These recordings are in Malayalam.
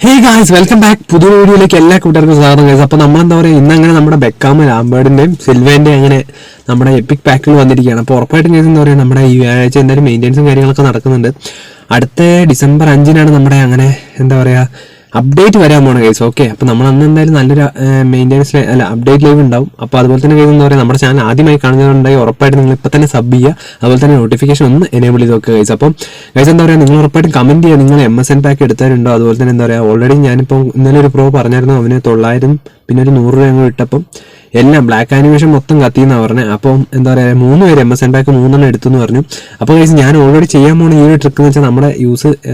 Hey guys, welcome back. പുതിയ വീഡിയോയിലേക്ക് എല്ലാ കൂട്ടുകാർക്കും സ്വാഗതം ഗൈസ്. അപ്പോൾ നമ്മളെന്താ പറയുക, ഇന്നങ്ങനെ നമ്മുടെ ബെക്കാം, ലാംബേർഡിൻ്റെയും സിൽവേൻ്റെയും അങ്ങനെ നമ്മുടെ എപ്പിക് പാക്കിൽ വന്നിരിക്കുകയാണ്. അപ്പോൾ ഉറപ്പായിട്ടും ഗൈസ് എന്താ പറയുക, നമ്മുടെ ഈ വ്യാഴാഴ്ച എന്തായാലും മെയിൻ്റെനൻസും കാര്യങ്ങളൊക്കെ നടക്കുന്നുണ്ട്. അടുത്ത ഡിസംബർ 5-നാണ് നമ്മുടെ അങ്ങനെ എന്താ പറയുക അപ്ഡേറ്റ് വരാൻ പോണ ഗൈസ്. ഓക്കെ, അപ്പോൾ നമ്മൾ അന്ന് എന്തായാലും നല്ലൊരു മെയിൻ്റെനൻസ് അപ്ഡേറ്റ് ലൈവ് ഉണ്ടാവും. അപ്പോൾ അതുപോലെ തന്നെ ഗൈസ് എന്താ പറയുക, നമ്മുടെ ചാനൽ ആദ്യമായി കാണുന്നതുണ്ടായി ഉറപ്പായിട്ട് നിങ്ങൾ ഇപ്പോൾ തന്നെ സബ് ചെയ്യുക. അതുപോലെ തന്നെ നോട്ടിഫിക്കേഷൻ ഒന്ന് എനേബിൾ ചെയ്ത് നോക്കുക ഗൈസ്. അപ്പം ഗൈസ് എന്താ പറയുക, നിങ്ങൾ ഉറപ്പായിട്ടും കമൻറ്റ് ചെയ്യുക, നിങ്ങൾ MSN പാക്ക് എടുത്തവരുണ്ടോ. അതുപോലെ തന്നെ എന്താ പറയുക, ഓൾറെഡി ഞാനിപ്പോൾ ഇന്നലെ ഒരു പ്രോ പറഞ്ഞായിരുന്നു, അവന് 900 പിന്നെ ഒരു 100 രൂപ അങ്ങ് ഇട്ടപ്പം എല്ലാം ബ്ലാക്ക് ആനിമേഷൻ മൊത്തം കത്തിയെന്നാണ് പറഞ്ഞത്. അപ്പം എന്താ പറയുക, 3 പേര് MSN പാക്ക് 3 എടുത്തെന്ന് പറഞ്ഞു. അപ്പോൾ ഗൈസ് ഞാൻ ഓൾറെഡി ചെയ്യാൻ പോകുന്ന ഈ ഒരു ട്രിക്ക് എന്ന് വെച്ചാൽ നമ്മുടെ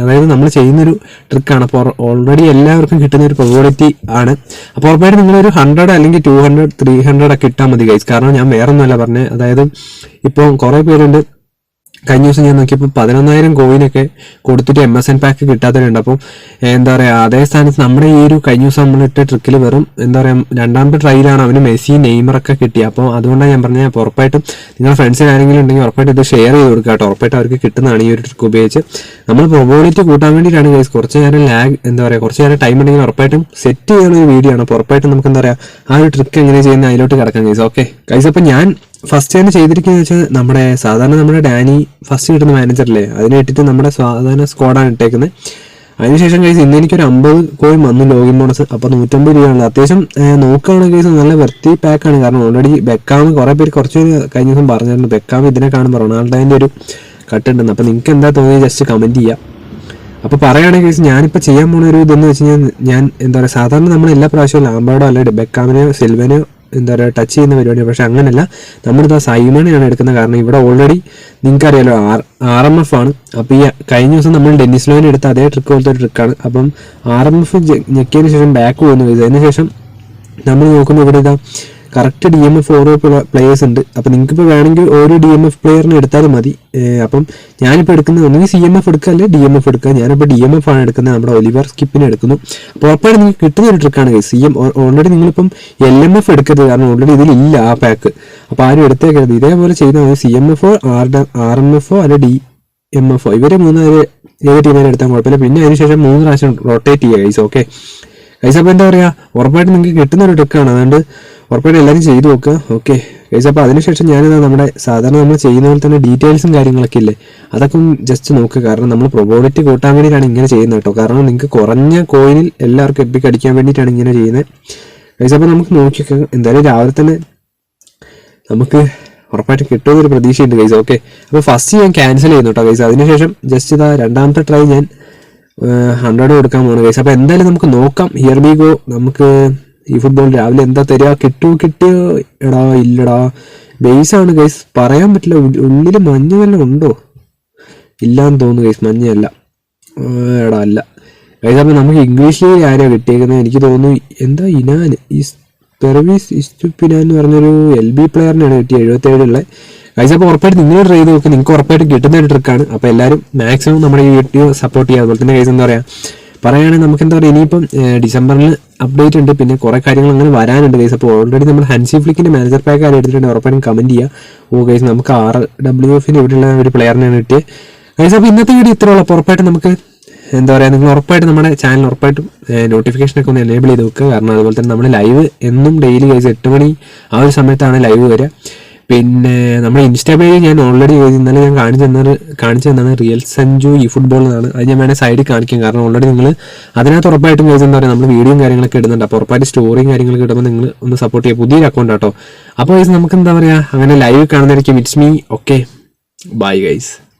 അതായത് നമ്മൾ ചെയ്യുന്നൊരു ട്രിക്കാണ്. അപ്പോൾ ഓൾറെഡി എല്ലാവർക്കും കിട്ടുന്ന ഒരു പ്രോബിലിറ്റി ആണ്. അപ്പോൾ ഉറപ്പായിട്ട് നിങ്ങളൊരു 100 അല്ലെങ്കിൽ 200 300 ഒക്കെ ഇട്ടാൽ മതി ഗൈസ്. കാരണം ഞാൻ വേറെ ഒന്നുമല്ല പറഞ്ഞത്, അതായത് ഇപ്പോൾ കുറേ പേരുണ്ട്. കഴിഞ്ഞ ദിവസം ഞാൻ നോക്കിയപ്പോൾ 11,000 കോയിനൊക്കെ കൊടുത്തിട്ട് MSN പാക്ക് കിട്ടാത്തവരുണ്ട്. അപ്പോൾ എന്താ പറയുക, അതേ സ്ഥാനത്ത് നമ്മുടെ ഈ ഒരു കഴിഞ്ഞ ദിവസം നമ്മളിട്ട ട്രിക്കിൽ വെറും എന്താ പറയുക രണ്ടാമത്തെ ട്രൈയിലാണ് അവന് മെസ്സി നെയ്മറൊക്കെ കിട്ടിയത്. അപ്പോൾ അതുകൊണ്ടാണ് ഞാൻ പറഞ്ഞത്, അപ്പോൾ ഉറപ്പായിട്ടും നിങ്ങളുടെ ഫ്രണ്ട്സിന് ആരെങ്കിലും ഉണ്ടെങ്കിൽ ഉറപ്പായിട്ട് ഇത് ഷെയർ ചെയ്ത് കൊടുക്കുക കേട്ടോ. ഉറപ്പായിട്ട് അവർക്ക് കിട്ടുന്നതാണ് ഈ ഒരു ട്രിക്ക് ഉപയോഗിച്ച്. നമ്മൾ പ്രോബിലിറ്റി കൂട്ടാൻ വേണ്ടിയിട്ടാണ് ഗൈസ്. കുറച്ച് നേരം കുറച്ച് നേരം ടൈം ഉണ്ടെങ്കിൽ ഉറപ്പായിട്ടും സെറ്റ് ചെയ്യുന്ന ഒരു വീഡിയോ ആണ്. അപ്പോൾ ഉറപ്പായിട്ടും നമുക്ക് എന്താ പറയുക ആ ഒരു ട്രിക്ക് എങ്ങനെ ചെയ്യുന്ന അതിലോട്ട് കിടക്കാം ഗൈസ്. ഓക്കെ ഗൈസ്, അപ്പോൾ ഞാൻ ഫസ്റ്റ് തന്നെ ചെയ്തിരിക്കുന്നത് വെച്ചാൽ നമ്മുടെ സാധാരണ നമ്മുടെ ഡാനി ഫസ്റ്റ് കിട്ടുന്ന മാനേജറില്ലേ, അതിനെ ഇട്ടിട്ട് നമ്മുടെ സാധാരണ സ്ക്വാഡാണ് ഇട്ടേക്കുന്നത്. അതിനുശേഷം കേസ് ഇന്ന് എനിക്കൊരു 50 കോയിൻ വന്നു ലോഗിൻ ബോണസ്. അപ്പോൾ 150 രൂപയാണ്. അത്യാവശ്യം നോക്കുകയാണെങ്കിൽ കേസ് നല്ല വെർത്തി പാക്കാണ്. കാരണം ഓൾറെഡി ബെക്കാം കുറേ പേര് കുറച്ച് കഴിഞ്ഞ ദിവസം പറഞ്ഞിരുന്നു ബെക്കാം ഇതിനെ കാണുമ്പോൾ റൊണാൾഡോൻ്റെ ഒരു കട്ടുണ്ടെന്ന്. അപ്പോൾ നിങ്ങൾക്ക് എന്താ തോന്നിയത് ജസ്റ്റ് കമൻറ്റ് ചെയ്യുക. അപ്പോൾ പറയുകയാണെങ്കിൽ കേസ് ഞാനിപ്പോൾ ചെയ്യാൻ പോകുന്ന ഒരു ഇതെന്ന് വെച്ച് കഴിഞ്ഞാൽ, ഞാൻ എന്താ പറയുക സാധാരണ നമ്മൾ എല്ലാ പ്രാവശ്യവും ലാംബാർഡോ അല്ലെങ്കിൽ ബെക്കാമിനെയോ സിൽവനെയോ എന്താ പറയുക ടച്ച് ചെയ്യുന്ന പരിപാടിയാണ്. പക്ഷെ അങ്ങനെയല്ല, നമ്മളിതാ സൈമണെയാണ് എടുക്കുന്നത്. കാരണം ഇവിടെ ഓൾറെഡി നിങ്ങൾക്കറിയാലോ RMF ആണ്. അപ്പോൾ ഈ കഴിഞ്ഞ ദിവസം നമ്മൾ ഡെന്നിസ് ലോയിന് എടുത്ത അതേ ട്രിക്ക് പോലത്തെ ഒരു ട്രിക്കാണ്. അപ്പം RMF ഞെക്കിയതിന് ശേഷം ബാക്ക് പോകുന്നു. അതിന് ശേഷം നമ്മൾ നോക്കുമ്പോൾ ഇവിടെ ഇതാ കറക്റ്റ് DMF ഓരോ പ്ലെയേഴ്സ് ഉണ്ട്. അപ്പോൾ നിങ്ങൾക്കിപ്പോൾ വേണമെങ്കിൽ ഓരോ DMF പ്ലെയറിനെ എടുത്താലും മതി. അപ്പം ഞാനിപ്പോൾ എടുക്കുന്നത് ഒന്നെങ്കിൽ CMF എടുക്കുക അല്ലെങ്കിൽ DMF എടുക്കുക. ഞാനിപ്പോൾ DMF ആണ് എടുക്കുന്നത്, നമ്മുടെ ഒലിവർ സ്കിപ്പിനെ എടുക്കുന്നു. അപ്പോൾ ഉറപ്പായിട്ട് നിങ്ങൾക്ക് കിട്ടുന്ന ഒരു ട്രിക്കാണ് ഗൈസ്. ഓൾറെഡി നിങ്ങളിപ്പം LMF എടുക്കരുത്, കാരണം ഓൾറെഡി ഇതിലില്ല ആ പാക്ക്. അപ്പോൾ ആരും എടുത്തേക്കരുത്. ഇതേപോലെ ചെയ്താൽ മതി. CMF RMF അല്ലെങ്കിൽ DMF ഇവരെ 3 ഏത് ടീമിനെ എടുത്താൽ കുഴപ്പമില്ല. പിന്നെ അതിനുശേഷം 3 പ്രാവശ്യം റൊട്ടേറ്റ് ചെയ്യുക ഗൈസ്. ഓക്കെ ഗൈസ്, അപ്പോൾ എന്താ പറയുക ഉറപ്പായിട്ട് നിങ്ങൾക്ക് കിട്ടുന്ന ഒരു ട്രിക്കാണ്. അതുകൊണ്ട് ഉറപ്പായിട്ട് എല്ലാവരും ചെയ്തു നോക്കുക. ഓക്കെ ഗൈസ്, അപ്പോൾ അതിനുശേഷം ഞാനിതാ നമ്മുടെ സാധാരണ നമ്മൾ ചെയ്യുന്ന പോലെ തന്നെ ഡീറ്റെയിൽസും കാര്യങ്ങളൊക്കെ ഇല്ലേ, അതൊക്കെ ജസ്റ്റ് നോക്കുക. കാരണം നമ്മൾ പ്രോബിലിറ്റി കൂട്ടാൻ വേണ്ടിയിട്ടാണ് ഇങ്ങനെ ചെയ്യുന്നത് കേട്ടോ. കാരണം നിങ്ങൾക്ക് കുറഞ്ഞ കോയിനിൽ എല്ലാവർക്കും എപ്പിക്ക് അടിക്കാൻ വേണ്ടിയിട്ടാണ് ഇങ്ങനെ ചെയ്യുന്നത് ഗൈസ്. അപ്പോൾ നമുക്ക് നോക്കിയൊക്കെ എന്തായാലും രാവിലെ തന്നെ നമുക്ക് ഉറപ്പായിട്ട് കിട്ടുമെന്നൊരു പ്രതീക്ഷയുണ്ട് ഗൈസ്. ഓക്കെ, അപ്പോൾ ഫസ്റ്റ് ഞാൻ ക്യാൻസൽ ചെയ്യുന്നു കേട്ടോ ഗൈസ്. അതിനുശേഷം ജസ്റ്റ് ഇതാ രണ്ടാമത്തെ ട്രൈ ഞാൻ 100 കൊടുക്കാൻ പോകുന്നു ഗൈസ്. അപ്പോൾ എന്തായാലും നമുക്ക് നോക്കാം. Here we go. നമുക്ക് ഈ ഫുട്ബോൾ രാവിലെ എന്താ തരിക, കിട്ടിയോ എടാ ഇല്ലടാ, ബേസാണ് ഗൈസ്, പറയാൻ പറ്റില്ല. ഉള്ളിൽ മഞ്ഞ വല്ലതും ഉണ്ടോ, ഇല്ലാന്ന് തോന്നുന്നു ഗൈസ്, മഞ്ഞയല്ല എടാ അല്ല ഗൈസ്. അപ്പോൾ നമുക്ക് ഇംഗ്ലീഷിൽ ആരാ കിട്ടിയേക്കുന്നത്, എനിക്ക് തോന്നുന്നു എന്താ ഇനാൻ പെർവീസ് ഇസ്റ്റുപ്പിനാൻ എന്ന് പറഞ്ഞൊരു LB പ്ലെയറിനാണ് കിട്ടിയത് 77 ഗൈസ്. അപ്പോൾ ഉറപ്പായിട്ട് നിങ്ങൾ ട്രൈ ചെയ്ത് നോക്കുക, നിങ്ങൾക്ക് ഉറപ്പായിട്ട് കിട്ടുന്ന ഒരു ട്രിക്കാണ്. അപ്പോൾ എല്ലാവരും മാക്സിമം നമ്മുടെ ഈ വീഡിയോ സപ്പോർട്ട് ചെയ്യുക. അതുപോലെ തന്നെ ഗൈസ് എന്താ പറയുക പറയുകയാണെങ്കിൽ നമുക്ക് എന്താ പറയുക ഇനിയിപ്പം ഡിസംബറിൽ അപ്ഡേറ്റ് ഉണ്ട്, പിന്നെ കുറേ കാര്യങ്ങൾ അങ്ങനെ വരാനുണ്ട് ഗൈസ്. അപ്പോൾ ഓൾറെഡി നമ്മൾ ഹൻസി ഫ്ലിക്കിൻ്റെ മാനേജർ പാക്ക് ആരും എടുത്തിട്ടുണ്ട്, ഉറപ്പായിട്ടും കമൻറ്റ് ചെയ്യുക. ഓ ഗൈസ്, നമുക്ക് RWFന് ഇവിടെയുള്ള ഒരു പ്ലെയറിനാണ് കിട്ടിയത് ഗൈസ്. അപ്പോൾ ഇന്നത്തെ വീഡിയോ ഇത്രയുള്ള. അപ്പോൾ ഉറപ്പായിട്ട് നമുക്ക് എന്താ പറയുക, നിങ്ങൾ ഉറപ്പായിട്ട് നമ്മുടെ ചാനൽ ഉറപ്പായിട്ടും നോട്ടിഫിക്കേഷനൊക്കെ ഒന്ന് എനേബിൾ ചെയ്ത് വെക്കുക. കാരണം അതുപോലെ തന്നെ നമ്മൾ ലൈവ് എന്നും ഡെയിലി ഗൈസ് 8 മണി ആ ഒരു സമയത്താണ് ലൈവ് വരിക. പിന്നെ നമ്മുടെ ഇൻസ്റ്റാ പേജ് ഞാൻ ഓൾറെഡി ഇന്നലെ ഞാൻ കാണിച്ചു തന്നാണ് റിയൽ സഞ്ജു ഈ ഫുട്ബോൾ എന്നാണ്. അത് ഞാൻ വേണേൽ സൈഡിൽ കാണിക്കാം. കാരണം ഓൾറെഡി നിങ്ങൾ അതിനകത്ത് ഉറപ്പായിട്ടും ഗൈസ് എന്താ പറയുക നമ്മൾ വീഡിയോയും കാര്യങ്ങളൊക്കെ ഇടുന്നുണ്ട്. അപ്പോൾ ഉറപ്പായിട്ട് സ്റ്റോറിയും കാര്യങ്ങളൊക്കെ ഇടുമ്പോൾ നിങ്ങൾ ഒന്ന് സപ്പോർട്ട് ചെയ്യുക. പുതിയൊരു അക്കൗണ്ട് കേട്ടോ. അപ്പോൾ ഗൈസ് നമുക്ക് എന്താ പറയുക അങ്ങനെ ലൈവ് കാണുന്നതായിരിക്കും. It's me. Okay, bye guys.